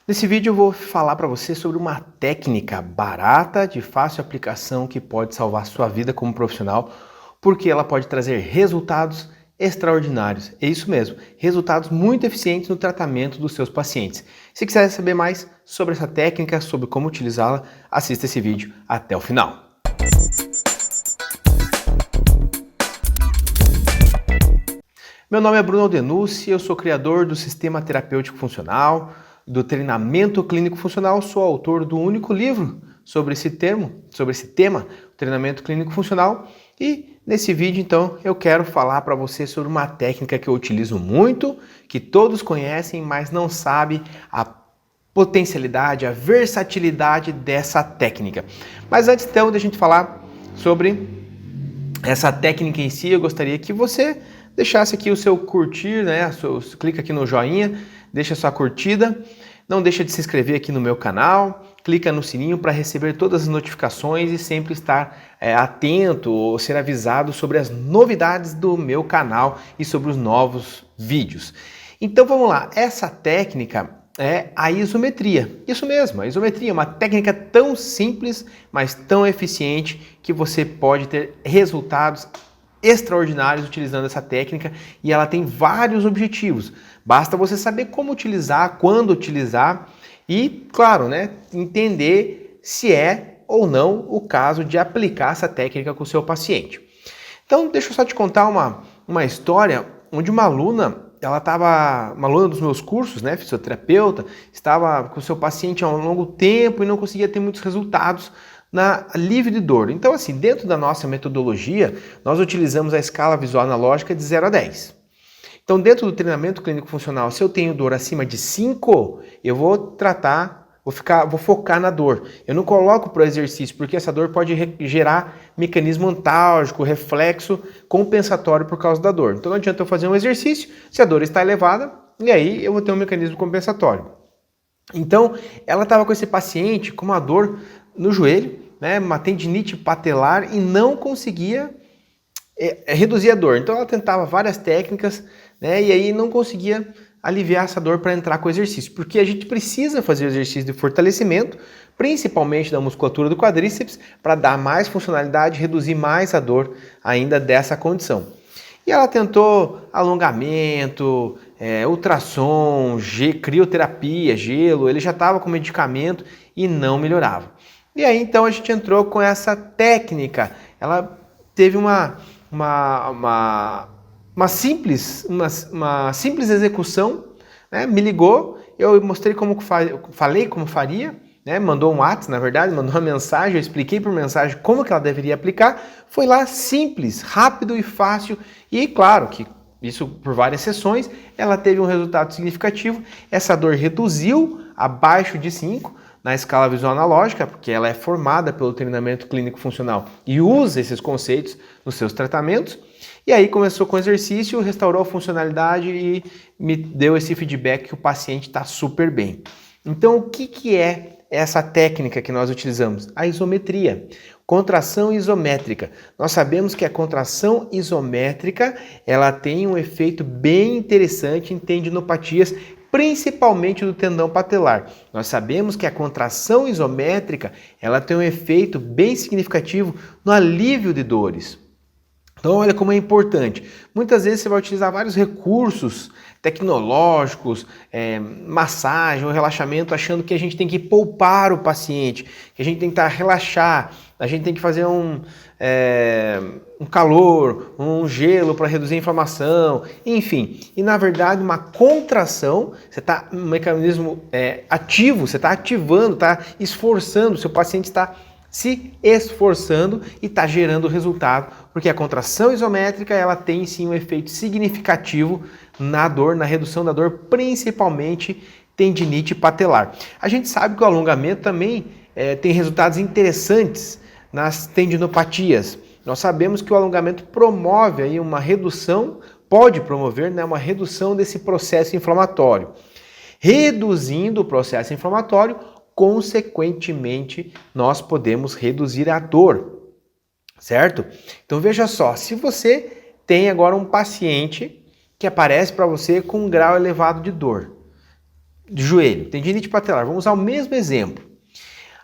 Nesse vídeo eu vou falar para você sobre uma técnica barata, de fácil aplicação que pode salvar sua vida como profissional, porque ela pode trazer resultados extraordinários. É isso mesmo, resultados muito eficientes no tratamento dos seus pacientes. Se quiser saber mais sobre essa técnica, sobre como utilizá-la, assista esse vídeo até o final. Meu nome é Bruno Aldenucci, eu sou criador do Sistema Terapêutico Funcional, do Treinamento Clínico Funcional, sou autor do único livro sobre esse tema, o Treinamento Clínico Funcional, e nesse vídeo então eu quero falar para você sobre uma técnica que eu utilizo muito, que todos conhecem, mas não sabem a potencialidade, a versatilidade dessa técnica. Mas antes então de a gente falar sobre essa técnica em si, eu gostaria que você deixasse aqui o seu curtir, né? Clica aqui no joinha, deixa a sua curtida, não deixa de se inscrever aqui no meu canal, clica no sininho para receber todas as notificações e sempre estar atento ou ser avisado sobre as novidades do meu canal e sobre os novos vídeos. Então vamos lá, essa técnica é a isometria. Isso mesmo, a isometria é uma técnica tão simples, mas tão eficiente que você pode ter resultados extraordinários utilizando essa técnica e ela tem vários objetivos. Basta você saber como utilizar, quando utilizar e, claro, né, entender se é ou não o caso de aplicar essa técnica com o seu paciente. Então, deixa eu só te contar uma história onde uma aluna dos meus cursos, né, fisioterapeuta, estava com o seu paciente há um longo tempo e não conseguia ter muitos resultados na alívio de dor. Então, assim, dentro da nossa metodologia, nós utilizamos a escala visual analógica de 0 a 10. Então, dentro do treinamento clínico funcional, se eu tenho dor acima de 5, eu vou focar na dor. Eu não coloco para o exercício, porque essa dor pode gerar mecanismo antálgico, reflexo compensatório por causa da dor. Então, não adianta eu fazer um exercício se a dor está elevada, e aí eu vou ter um mecanismo compensatório. Então, ela estava com esse paciente com uma dor no joelho, né, uma tendinite patelar e não conseguia reduzir a dor. Então ela tentava várias técnicas, né, e aí não conseguia aliviar essa dor para entrar com o exercício, porque a gente precisa fazer exercício de fortalecimento, principalmente da musculatura do quadríceps, para dar mais funcionalidade, reduzir mais a dor ainda dessa condição. E ela tentou alongamento, ultrassom, crioterapia, gelo, ele já estava com medicamento e não melhorava. E aí então a gente entrou com essa técnica. Ela teve uma simples execução, né? Me ligou, eu mostrei falei como faria, né? Mandou um WhatsApp, na verdade, mandou uma mensagem, eu expliquei por mensagem como que ela deveria aplicar. Foi lá simples, rápido e fácil e claro que isso por várias sessões, ela teve um resultado significativo. Essa dor reduziu abaixo de 5 na escala visual analógica, porque ela é formada pelo treinamento clínico funcional e usa esses conceitos nos seus tratamentos. E aí começou com o exercício, restaurou a funcionalidade e me deu esse feedback que o paciente está super bem. Então, o que é essa técnica que nós utilizamos? A isometria, contração isométrica. Nós sabemos que a contração isométrica ela tem um efeito bem interessante em tendinopatias, principalmente do tendão patelar. Nós sabemos que a contração isométrica ela tem um efeito bem significativo no alívio de dores. Então olha como é importante. Muitas vezes você vai utilizar vários recursos tecnológicos, massagem ou relaxamento, achando que a gente tem que poupar o paciente, que a gente tem que relaxar, a gente tem que fazer um calor, um gelo para reduzir a inflamação, enfim. E na verdade uma contração, você está um mecanismo ativo, você está ativando, está esforçando, o seu paciente está se esforçando e está gerando resultado, porque a contração isométrica ela tem sim um efeito significativo na dor, na redução da dor, principalmente tendinite patelar. A gente sabe que o alongamento também tem resultados interessantes nas tendinopatias. Nós sabemos que o alongamento promove aí uma redução, pode promover, né, uma redução desse processo inflamatório. Reduzindo o processo inflamatório, consequentemente, nós podemos reduzir a dor, certo? Então veja só, se você tem agora um paciente que aparece para você com um grau elevado de dor, de joelho, tendinite patelar, vamos usar o mesmo exemplo.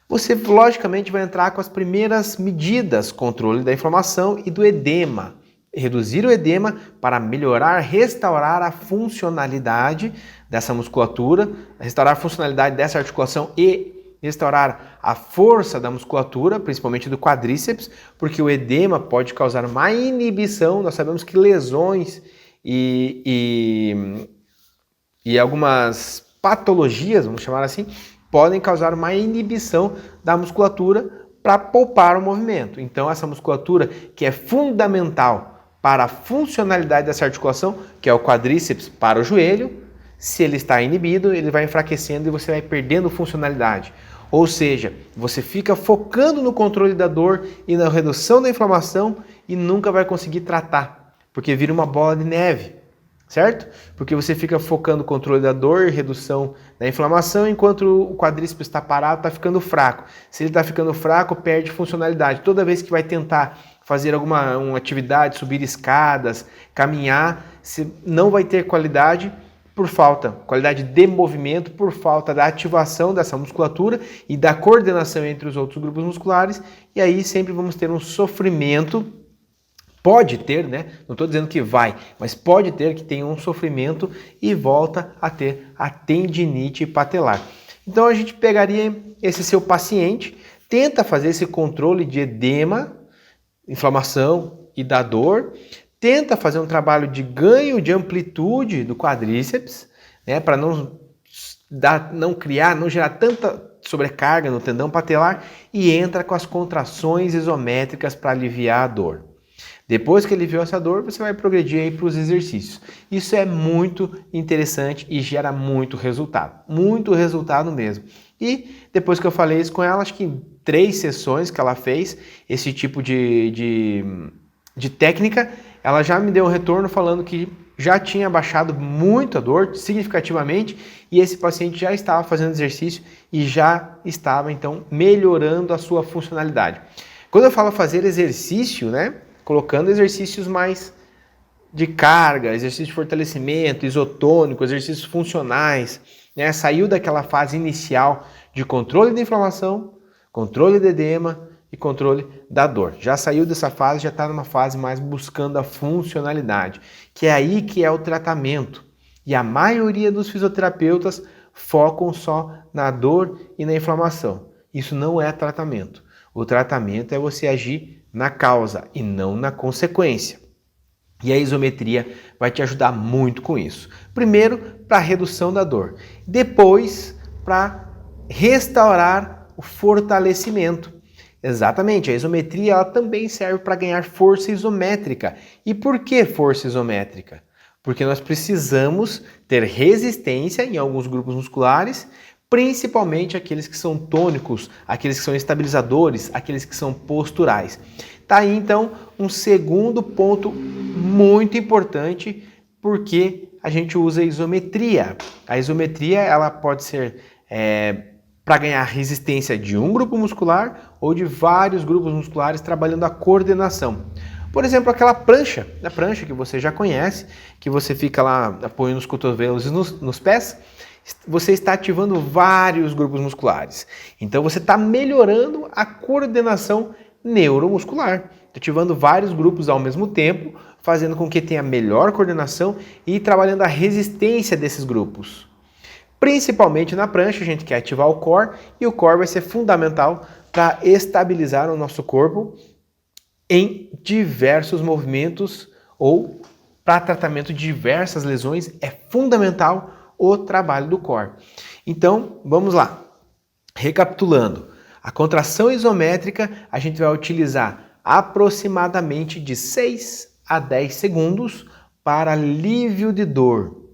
Você, logicamente, vai entrar com as primeiras medidas, controle da inflamação e do edema. Reduzir o edema para melhorar, restaurar a funcionalidade dessa musculatura, restaurar a funcionalidade dessa articulação e restaurar a força da musculatura, principalmente do quadríceps, porque o edema pode causar uma inibição. Nós sabemos que lesões e algumas patologias, vamos chamar assim, podem causar uma inibição da musculatura para poupar o movimento. Então, essa musculatura que é fundamental para a funcionalidade dessa articulação, que é o quadríceps para o joelho, se ele está inibido, ele vai enfraquecendo e você vai perdendo funcionalidade. Ou seja, você fica focando no controle da dor e na redução da inflamação e nunca vai conseguir tratar, porque vira uma bola de neve. Certo? Porque você fica focando no controle da dor e redução da inflamação, enquanto o quadríceps está parado, está ficando fraco. Se ele está ficando fraco, perde funcionalidade. Toda vez que vai tentar fazer uma atividade, subir escadas, caminhar, você não vai ter qualidade de movimento, por falta da ativação dessa musculatura e da coordenação entre os outros grupos musculares, e aí sempre vamos ter um sofrimento. Pode ter, né? Não estou dizendo que vai, mas pode ter que tenha um sofrimento e volta a ter a tendinite patelar. Então a gente pegaria esse seu paciente, tenta fazer esse controle de edema, inflamação e da dor, tenta fazer um trabalho de ganho de amplitude do quadríceps, né? Para não gerar tanta sobrecarga no tendão patelar, e entra com as contrações isométricas para aliviar a dor. Depois que aliviou essa dor, você vai progredir aí para os exercícios. Isso é muito interessante e gera muito resultado mesmo. E depois que eu falei isso com ela, acho que em 3 sessões que ela fez esse tipo de técnica, ela já me deu um retorno falando que já tinha baixado muito a dor, significativamente, e esse paciente já estava fazendo exercício e já estava, então, melhorando a sua funcionalidade. Quando eu falo fazer exercício, né? Colocando exercícios mais de carga, exercício de fortalecimento, isotônico, exercícios funcionais, né? Saiu daquela fase inicial de controle da inflamação, controle do edema e controle da dor. Já saiu dessa fase, já está numa fase mais buscando a funcionalidade, que é aí que é o tratamento. E a maioria dos fisioterapeutas focam só na dor e na inflamação. Isso não é tratamento. O tratamento é você agir na causa e não na consequência. E a isometria vai te ajudar muito com isso. Primeiro, para a redução da dor. Depois, para restaurar o fortalecimento. Exatamente, a isometria ela também serve para ganhar força isométrica. E por que força isométrica? Porque nós precisamos ter resistência em alguns grupos musculares, principalmente aqueles que são tônicos, aqueles que são estabilizadores, aqueles que são posturais. Tá aí então um segundo ponto muito importante porque a gente usa a isometria. A isometria ela pode ser para ganhar resistência de um grupo muscular ou de vários grupos musculares trabalhando a coordenação. Por exemplo, aquela prancha, a prancha que você já conhece, que você fica lá apoiando os cotovelos e nos pés, você está ativando vários grupos musculares. Então você está melhorando a coordenação neuromuscular, ativando vários grupos ao mesmo tempo, fazendo com que tenha melhor coordenação e trabalhando a resistência desses grupos. Principalmente na prancha, a gente quer ativar o core e o core vai ser fundamental para estabilizar o nosso corpo em diversos movimentos ou para tratamento de diversas lesões. É fundamental o trabalho do core. Então, vamos lá. Recapitulando, a contração isométrica a gente vai utilizar aproximadamente de 6 a 10 segundos para alívio de dor.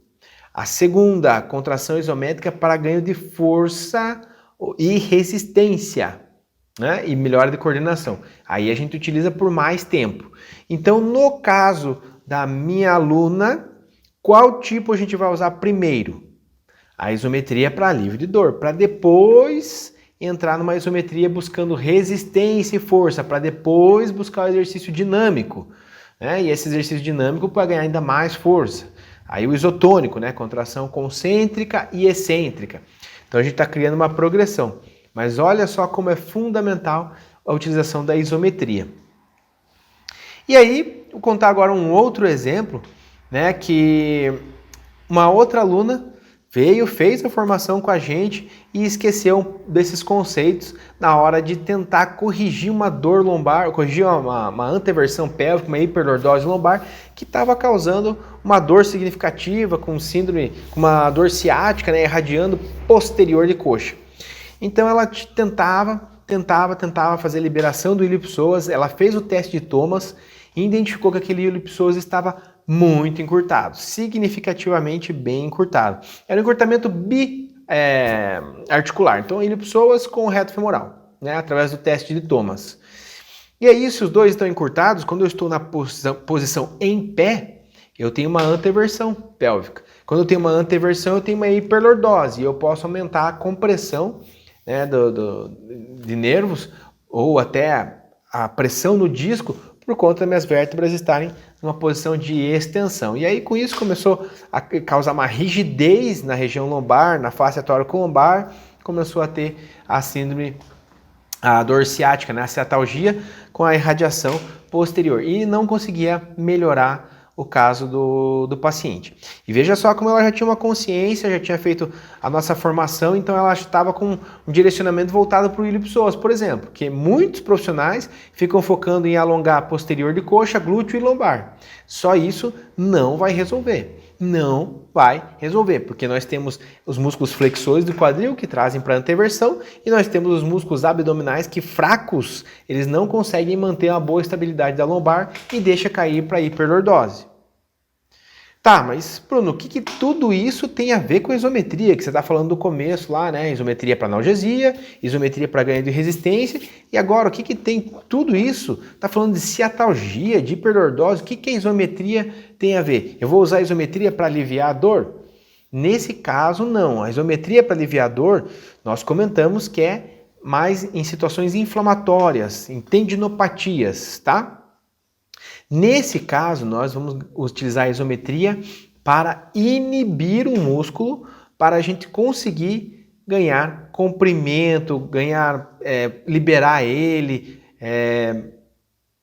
A segunda, a contração isométrica para ganho de força e resistência, né? E melhora de coordenação. Aí a gente utiliza por mais tempo. Então, no caso da minha aluna, qual tipo a gente vai usar primeiro? A isometria para alívio de dor, para depois entrar numa isometria buscando resistência e força, para depois buscar o exercício dinâmico, né? E esse exercício dinâmico para ganhar ainda mais força. Aí o isotônico, né? Contração concêntrica e excêntrica. Então a gente está criando uma progressão. Mas olha só como é fundamental a utilização da isometria. E aí, vou contar agora um outro exemplo, né? Que uma outra aluna veio, fez a formação com a gente e esqueceu desses conceitos na hora de tentar corrigir uma dor lombar, corrigir uma anteversão pélvica, uma hiperlordose lombar, que estava causando uma dor significativa, com síndrome, com uma dor ciática, né, irradiando posterior de coxa. Então ela tentava fazer a liberação do ilho psoas, ela fez o teste de Thomas e identificou que aquele ilho psoas estava muito encurtado, significativamente bem encurtado. Era um encurtamento articular, então ilho psoas com o reto femoral, né, através do teste de Thomas. E aí, se os dois estão encurtados, quando eu estou na posição em pé, eu tenho uma anteversão pélvica. Quando eu tenho uma anteversão, eu tenho uma hiperlordose e eu posso aumentar a compressão, né, de nervos ou até a pressão no disco por conta das minhas vértebras estarem numa posição de extensão. E aí com isso começou a causar uma rigidez na região lombar, na face tóraco-lombar, começou a ter a síndrome, a dor ciática, né, a ciatalgia com a irradiação posterior e não conseguia melhorar o caso do paciente. E veja só como ela já tinha uma consciência, já tinha feito a nossa formação, então ela estava com um direcionamento voltado para o ilho psoas, por exemplo, que muitos profissionais ficam focando em alongar posterior de coxa, glúteo e lombar. Só isso não vai resolver. Não vai resolver, porque nós temos os músculos flexores do quadril que trazem para a anteversão e nós temos os músculos abdominais que fracos, eles não conseguem manter uma boa estabilidade da lombar e deixa cair para a hiperlordose. Tá, mas Bruno, o que tudo isso tem a ver com a isometria, que você está falando do começo lá, né? Isometria para analgesia, isometria para ganho de resistência, e agora o que tem tudo isso? Está falando de ciatalgia, de hiperlordose, o que a isometria tem a ver? Eu vou usar a isometria para aliviar a dor? Nesse caso, não. A isometria para aliviar a dor, nós comentamos que é mais em situações inflamatórias, em tendinopatias, tá? Nesse caso, nós vamos utilizar a isometria para inibir o músculo, para a gente conseguir ganhar comprimento, liberar ele,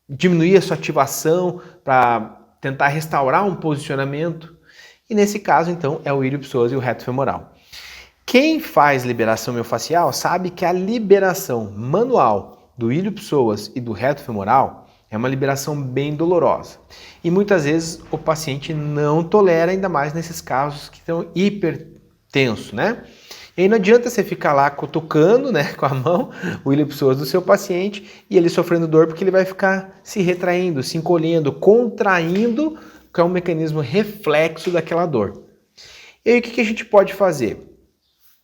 diminuir a sua ativação, para tentar restaurar um posicionamento. E nesse caso, então, é o ilho psoas e o reto femoral. Quem faz liberação miofascial sabe que a liberação manual do ilho psoas e do reto femoral é uma liberação bem dolorosa. E muitas vezes o paciente não tolera, ainda mais nesses casos que estão hipertensos, né? E aí não adianta você ficar lá cutucando, né, com a mão o ilho psoas do seu paciente e ele sofrendo dor porque ele vai ficar se retraindo, se encolhendo, contraindo, que é um mecanismo reflexo daquela dor. E aí o que a gente pode fazer?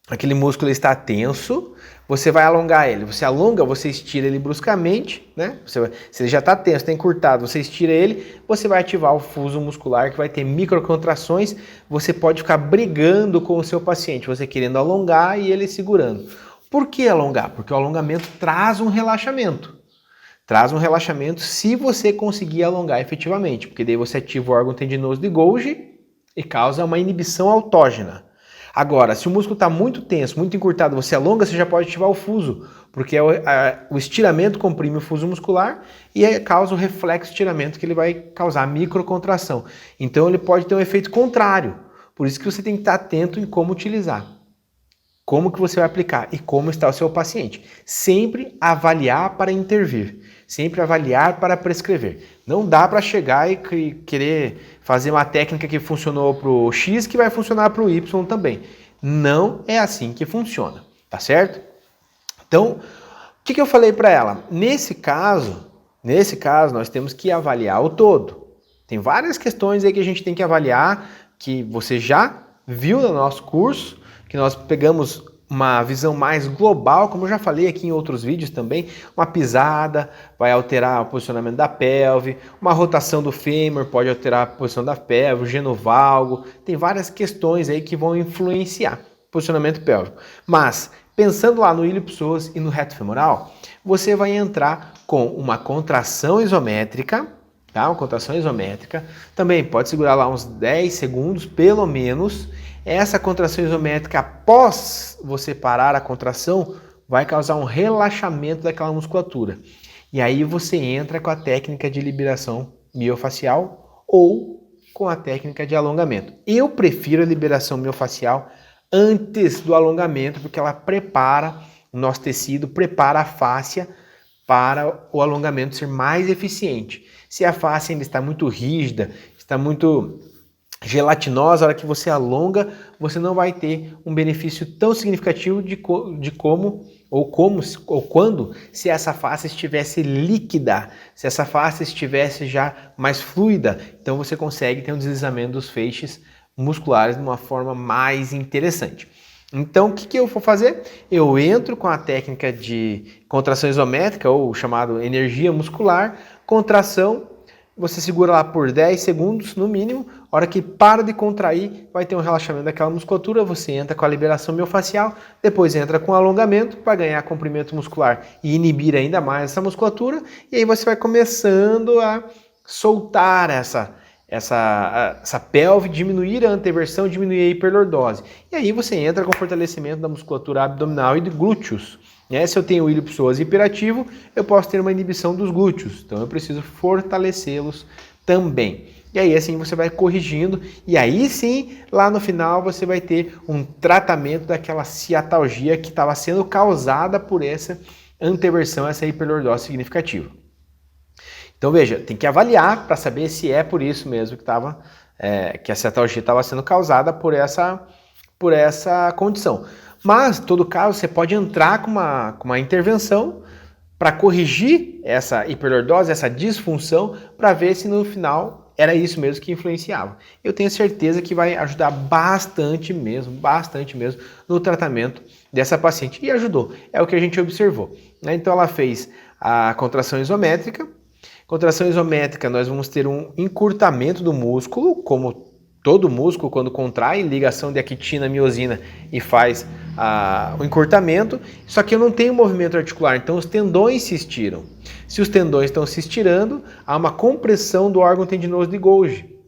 Aquele músculo está tenso, você vai alongar ele. Você alonga, você estira ele bruscamente, né? Se ele já está tenso, está encurtado, você estira ele, você vai ativar o fuso muscular que vai ter microcontrações. Você pode ficar brigando com o seu paciente, você querendo alongar e ele segurando. Por que alongar? Porque o alongamento traz um relaxamento. Traz um relaxamento se você conseguir alongar efetivamente, porque daí você ativa o órgão tendinoso de Golgi e causa uma inibição autógena. Agora, se o músculo está muito tenso, muito encurtado, você alonga, você já pode ativar o fuso, porque o estiramento comprime o fuso muscular e causa o reflexo estiramento que ele vai causar microcontração. Então ele pode ter um efeito contrário, por isso que você tem que estar atento em como utilizar, como que você vai aplicar e como está o seu paciente. Sempre avaliar para intervir, sempre avaliar para prescrever. Não dá para chegar e querer fazer uma técnica que funcionou para o X que vai funcionar para o Y também. Não é assim que funciona, tá certo? Então, o que eu falei para ela? Nesse caso, nós temos que avaliar o todo. Tem várias questões aí que a gente tem que avaliar, que você já viu no nosso curso, que nós pegamos uma visão mais global, como eu já falei aqui em outros vídeos também. Uma pisada vai alterar o posicionamento da pelve, uma rotação do fêmur pode alterar a posição da pelve, o genovalgo, tem várias questões aí que vão influenciar o posicionamento pélvico. Mas, pensando lá no ilho psoas e no reto femoral, você vai entrar com uma contração isométrica, tá? Uma contração isométrica. Também pode segurar lá uns 10 segundos, pelo menos. Essa contração isométrica, após você parar a contração, vai causar um relaxamento daquela musculatura. E aí você entra com a técnica de liberação miofascial ou com a técnica de alongamento. Eu prefiro a liberação miofascial antes do alongamento, porque ela prepara o nosso tecido, prepara a fáscia para o alongamento ser mais eficiente. Se a fáscia ainda está muito rígida, está muito gelatinosa, a hora que você alonga, você não vai ter um benefício tão significativo de quando se essa face estivesse líquida, se essa face estivesse já mais fluida, então você consegue ter um deslizamento dos feixes musculares de uma forma mais interessante. Então, o que eu vou fazer? Eu entro com a técnica de contração isométrica, ou chamado energia muscular, contração, você segura lá por 10 segundos no mínimo, a hora que para de contrair, vai ter um relaxamento daquela musculatura, você entra com a liberação miofascial, depois entra com alongamento para ganhar comprimento muscular e inibir ainda mais essa musculatura, e aí você vai começando a soltar essa pelve, diminuir a anteversão, diminuir a hiperlordose. E aí você entra com fortalecimento da musculatura abdominal e de glúteos. Se eu tenho ilho psoas hiperativo, eu posso ter uma inibição dos glúteos, então eu preciso fortalecê-los também. E aí assim você vai corrigindo, e aí sim, lá no final você vai ter um tratamento daquela ciatalgia que estava sendo causada por essa anteversão, essa hiperlordose significativa. Então veja, tem que avaliar para saber se é por isso mesmo que a ciatalgia estava sendo causada por essa condição. Mas, em todo caso, você pode entrar com uma intervenção para corrigir essa hiperlordose, essa disfunção, para ver se no final era isso mesmo que influenciava. Eu tenho certeza que vai ajudar bastante mesmo no tratamento dessa paciente. E ajudou, é o que a gente observou. Então ela fez a contração isométrica. Contração isométrica, nós vamos ter um encurtamento do músculo, como todo músculo quando contrai, ligação de actina, miosina e faz o encurtamento, só que eu não tenho movimento articular, então os tendões se estiram. Se os tendões estão se estirando, há uma compressão do órgão tendinoso de Golgi.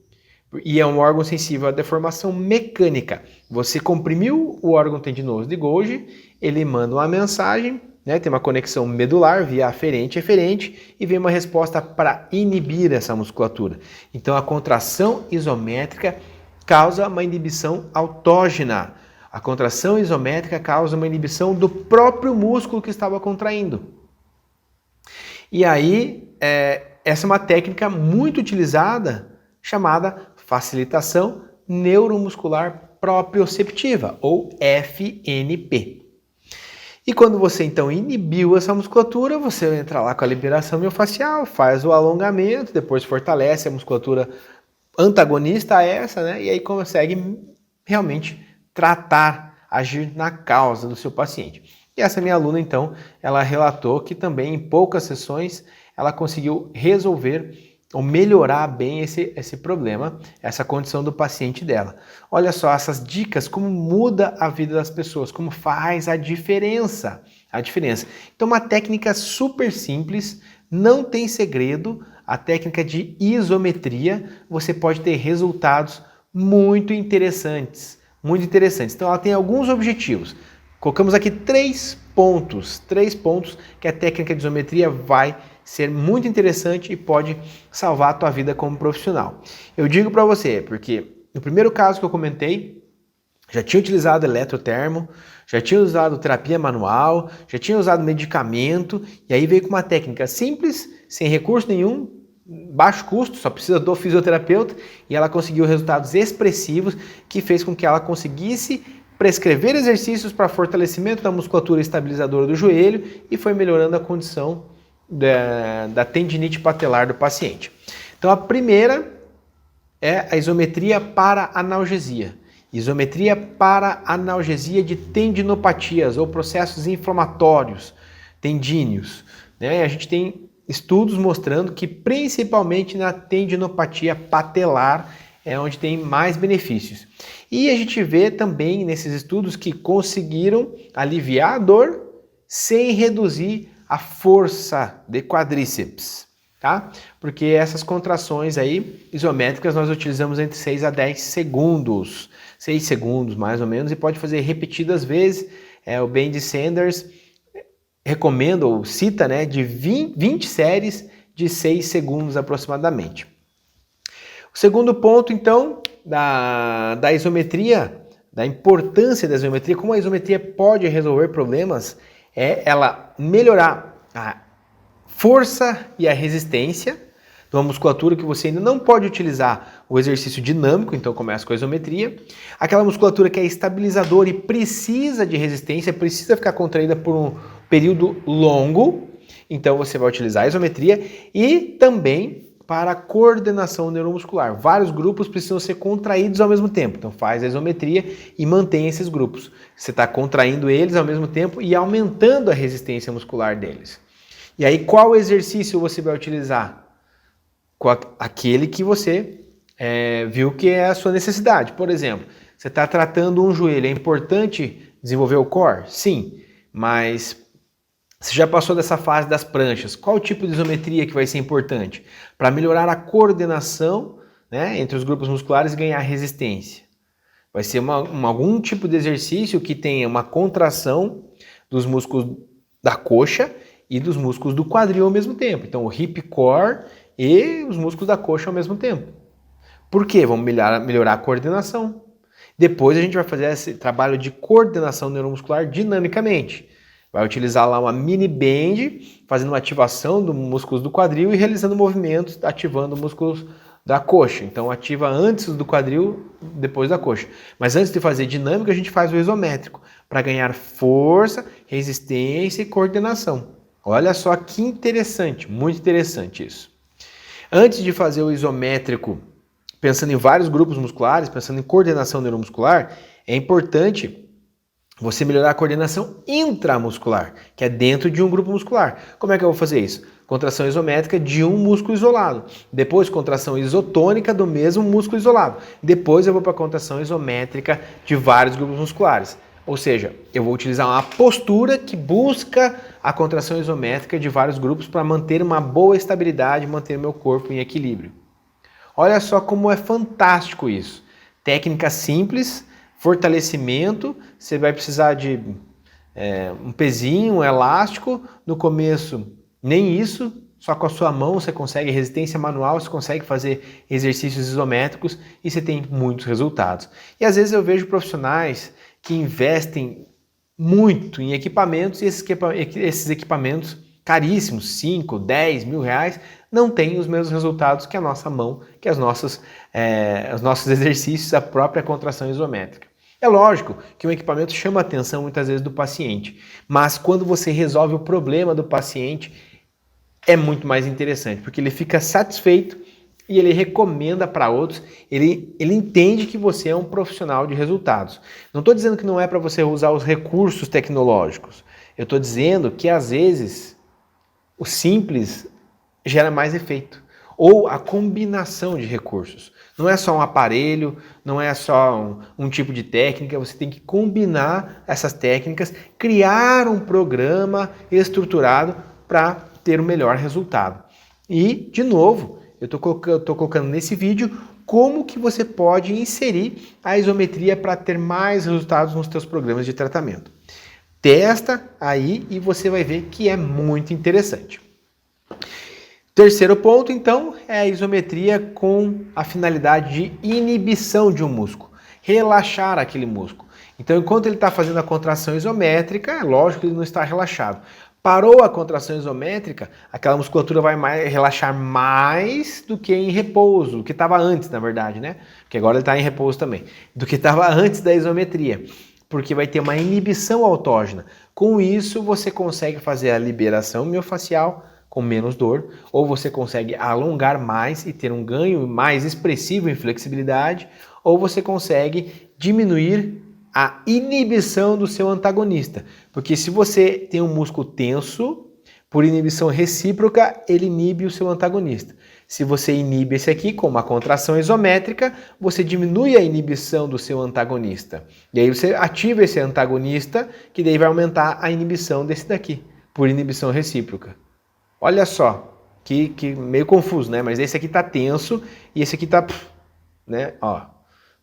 E é um órgão sensível à deformação mecânica. Você comprimiu o órgão tendinoso de Golgi, ele manda uma mensagem, tem uma conexão medular via aferente e eferente e vem uma resposta para inibir essa musculatura. Então a contração isométrica causa uma inibição autógena. A contração isométrica causa uma inibição do próprio músculo que estava contraindo. E aí, essa é uma técnica muito utilizada chamada facilitação neuromuscular proprioceptiva, ou FNP. E quando você então inibiu essa musculatura, você entra lá com a liberação miofascial, faz o alongamento, depois fortalece a musculatura antagonista a essa, e aí consegue realmente tratar, agir na causa do seu paciente. E essa minha aluna então, ela relatou que também em poucas sessões ela conseguiu resolver ou melhorar bem esse problema, essa condição do paciente dela. Olha só essas dicas, como muda a vida das pessoas, como faz a diferença. Então uma técnica super simples, não tem segredo, a técnica de isometria, você pode ter resultados muito interessantes. Então ela tem alguns objetivos. Colocamos aqui três pontos que a técnica de isometria vai ser muito interessante e pode salvar a tua vida como profissional. Eu digo para você, porque no primeiro caso que eu comentei, já tinha utilizado eletrotermo, já tinha usado terapia manual, já tinha usado medicamento, e aí veio com uma técnica simples, sem recurso nenhum, baixo custo, só precisa do fisioterapeuta, e ela conseguiu resultados expressivos que fez com que ela conseguisse prescrever exercícios para fortalecimento da musculatura estabilizadora do joelho e foi melhorando a condição da tendinite patelar do paciente. Então a primeira é a isometria para analgesia. Isometria para analgesia de tendinopatias ou processos inflamatórios, tendíneos. A gente tem estudos mostrando que principalmente na tendinopatia patelar é onde tem mais benefícios. E a gente vê também nesses estudos que conseguiram aliviar a dor sem reduzir a força de quadríceps. tá? Porque essas contrações aí isométricas nós utilizamos entre 6 a 10 segundos, 6 segundos mais ou menos, e pode fazer repetidas vezes. O Bendy Sanders recomenda ou cita, né, de 20 séries de 6 segundos aproximadamente. O segundo ponto, então, da isometria, da importância da isometria, como a isometria pode resolver problemas, é ela melhorar a força e a resistência de uma musculatura que você ainda não pode utilizar o exercício dinâmico, então começa com a isometria. Aquela musculatura que é estabilizadora e precisa de resistência, precisa ficar contraída por um período longo, então você vai utilizar a isometria. E também para a coordenação neuromuscular. Vários grupos precisam ser contraídos ao mesmo tempo, então faz a isometria e mantém esses grupos. Você está contraindo eles ao mesmo tempo e aumentando a resistência muscular deles. E aí, qual exercício você vai utilizar? Aquele que você viu que é a sua necessidade. Por exemplo, você está tratando um joelho, é importante desenvolver o core? Sim, mas você já passou dessa fase das pranchas. Qual tipo de isometria que vai ser importante? Para melhorar a coordenação, né, entre os grupos musculares e ganhar resistência. Vai ser algum tipo de exercício que tenha uma contração dos músculos da coxa e dos músculos do quadril ao mesmo tempo. Então, o hip core e os músculos da coxa ao mesmo tempo. Por quê? Vamos melhorar a coordenação. Depois a gente vai fazer esse trabalho de coordenação neuromuscular dinamicamente. Vai utilizar lá uma mini band, fazendo uma ativação dos músculos do quadril e realizando movimentos ativando músculos da coxa. Então ativa antes do quadril, depois da coxa. Mas antes de fazer dinâmico, a gente faz o isométrico, para ganhar força, resistência e coordenação. Olha só que interessante, muito interessante isso. Antes de fazer o isométrico, pensando em vários grupos musculares, pensando em coordenação neuromuscular, é importante você melhorar a coordenação intramuscular, que é dentro de um grupo muscular. Como é que eu vou fazer isso? Contração isométrica de um músculo isolado. Depois, contração isotônica do mesmo músculo isolado. Depois, eu vou para a contração isométrica de vários grupos musculares. Ou seja, eu vou utilizar uma postura que busca a contração isométrica de vários grupos para manter uma boa estabilidade, manter meu corpo em equilíbrio. Olha só como é fantástico isso. Técnica simples, fortalecimento, você vai precisar de um pezinho, um elástico. No começo, nem isso, só com a sua mão você consegue resistência manual, você consegue fazer exercícios isométricos e você tem muitos resultados. E às vezes eu vejo profissionais que investem muito em equipamentos e esses equipamentos caríssimos, 5, 10 mil reais, não têm os mesmos resultados que a nossa mão, que os nossos exercícios, a própria contração isométrica. É lógico que um equipamento chama a atenção muitas vezes do paciente, mas quando você resolve o problema do paciente, é muito mais interessante, porque ele fica satisfeito e ele recomenda para outros, ele entende que você é um profissional de resultados. Não estou dizendo que não é para você usar os recursos tecnológicos, eu estou dizendo que às vezes o simples gera mais efeito. Ou a combinação de recursos. Não é só um aparelho, não é só um tipo de técnica, você tem que combinar essas técnicas, criar um programa estruturado para ter o melhor resultado. E, de novo, eu estou colocando nesse vídeo como que você pode inserir a isometria para ter mais resultados nos seus programas de tratamento. Testa aí e você vai ver que é muito interessante. Terceiro ponto, então, é a isometria com a finalidade de inibição de um músculo, relaxar aquele músculo. Então, enquanto ele está fazendo a contração isométrica, é lógico que ele não está relaxado. Parou a contração isométrica, aquela musculatura vai relaxar mais do que em repouso, do que estava antes, na verdade, né? Porque agora ele está em repouso também, do que estava antes da isometria, porque vai ter uma inibição autógena. Com isso, você consegue fazer a liberação miofacial com menos dor, ou você consegue alongar mais e ter um ganho mais expressivo em flexibilidade, ou você consegue diminuir a inibição do seu antagonista. Porque se você tem um músculo tenso, por inibição recíproca, ele inibe o seu antagonista. Se você inibe esse aqui com uma contração isométrica, você diminui a inibição do seu antagonista. E aí você ativa esse antagonista, que daí vai aumentar a inibição desse daqui, por inibição recíproca. Olha só que meio confuso, né? Mas esse aqui tá tenso e esse aqui tá, né? Ó,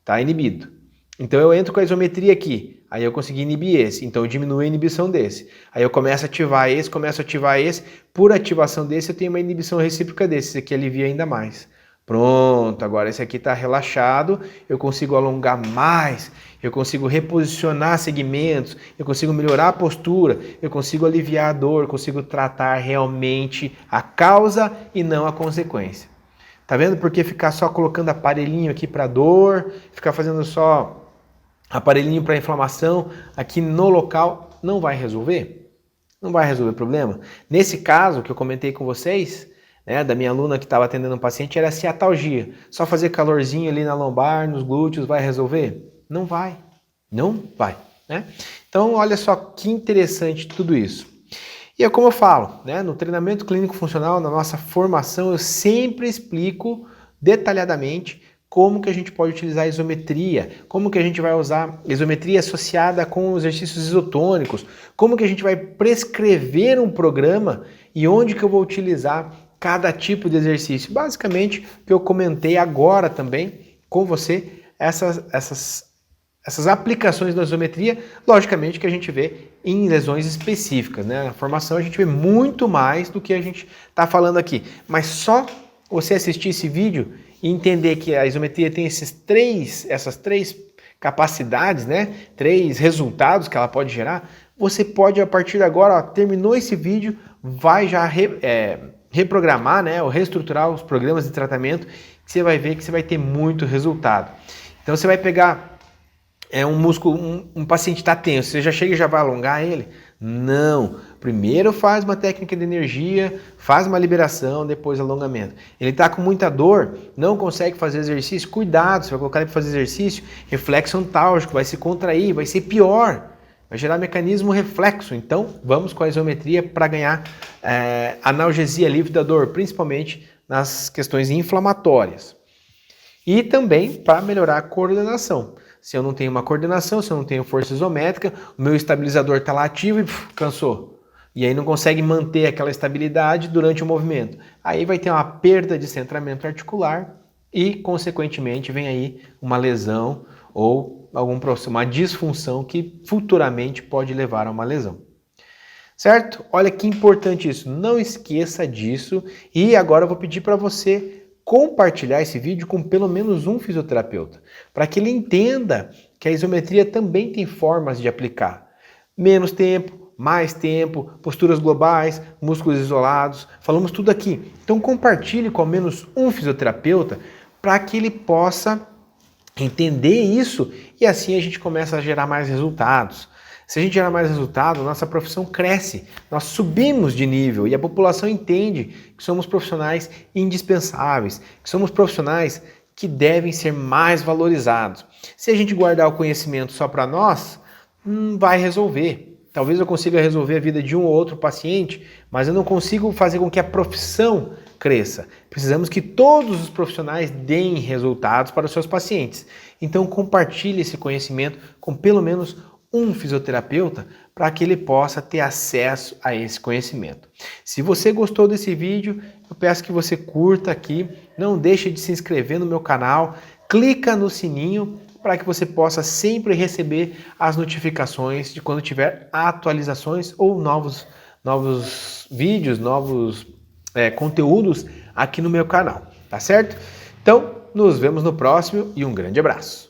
tá inibido. Então eu entro com a isometria aqui, aí eu consegui inibir esse, então eu diminuo a inibição desse. Aí eu começo a ativar esse, por ativação desse eu tenho uma inibição recíproca desse, esse aqui alivia ainda mais. Pronto, agora esse aqui está relaxado, eu consigo alongar mais, eu consigo reposicionar segmentos, eu consigo melhorar a postura, eu consigo aliviar a dor, consigo tratar realmente a causa e não a consequência. Tá vendo? Porque ficar só colocando aparelhinho aqui para dor, ficar fazendo só aparelhinho para inflamação aqui no local não vai resolver? Não vai resolver o problema? Nesse caso que eu comentei com vocês, né, da minha aluna que estava atendendo um paciente, era ciatalgia. Só fazer calorzinho ali na lombar, nos glúteos, vai resolver? Não vai. Não vai. Né? Então, olha só que interessante tudo isso. E é como eu falo, né, no treinamento clínico funcional, na nossa formação, eu sempre explico detalhadamente como que a gente pode utilizar a isometria, como que a gente vai usar isometria associada com exercícios isotônicos, como que a gente vai prescrever um programa e onde que eu vou utilizar cada tipo de exercício. Basicamente, o que eu comentei agora também com você, essas aplicações da isometria, logicamente que a gente vê em lesões específicas, né? Na formação a gente vê muito mais do que a gente está falando aqui, mas só você assistir esse vídeo e entender que a isometria tem essas três capacidades, né? 3 resultados que ela pode gerar, você pode a partir de agora, ó, terminou esse vídeo, vai já reprogramar, né? Ou reestruturar os programas de tratamento, que você vai ver que você vai ter muito resultado. Então você vai pegar um músculo, um paciente está tenso, você já chega e já vai alongar ele? Não. Primeiro faz uma técnica de energia, faz uma liberação, depois alongamento. Ele está com muita dor, não consegue fazer exercício, cuidado, você vai colocar ele para fazer exercício, reflexo ontálgico, vai se contrair, vai ser pior, vai gerar mecanismo reflexo. Então vamos com a isometria para ganhar analgesia livre da dor, principalmente nas questões inflamatórias. E também para melhorar a coordenação. Se eu não tenho uma coordenação, se eu não tenho força isométrica, o meu estabilizador está lá ativo e cansou. E aí não consegue manter aquela estabilidade durante o movimento. Aí vai ter uma perda de centramento articular e, consequentemente, vem aí uma lesão ou uma disfunção que futuramente pode levar a uma lesão. Certo? Olha que importante isso. Não esqueça disso. E agora eu vou pedir para você compartilhar esse vídeo com pelo menos um fisioterapeuta, para que ele entenda que a isometria também tem formas de aplicar. Menos tempo, mais tempo, posturas globais, músculos isolados, falamos tudo aqui. Então compartilhe com ao menos um fisioterapeuta para que ele possa entender isso e assim a gente começa a gerar mais resultados. Se a gente gerar mais resultado, nossa profissão cresce, nós subimos de nível e a população entende que somos profissionais indispensáveis, que somos profissionais que devem ser mais valorizados. Se a gente guardar o conhecimento só para nós, não vai resolver. Talvez eu consiga resolver a vida de um ou outro paciente, mas eu não consigo fazer com que a profissão cresça. Precisamos que todos os profissionais deem resultados para os seus pacientes. Então compartilhe esse conhecimento com pelo menos um fisioterapeuta para que ele possa ter acesso a esse conhecimento. Se você gostou desse vídeo, eu peço que você curta aqui, não deixe de se inscrever no meu canal, clica no sininho para que você possa sempre receber as notificações de quando tiver atualizações ou novos vídeos, novos conteúdos aqui no meu canal, tá certo? Então, nos vemos no próximo e um grande abraço.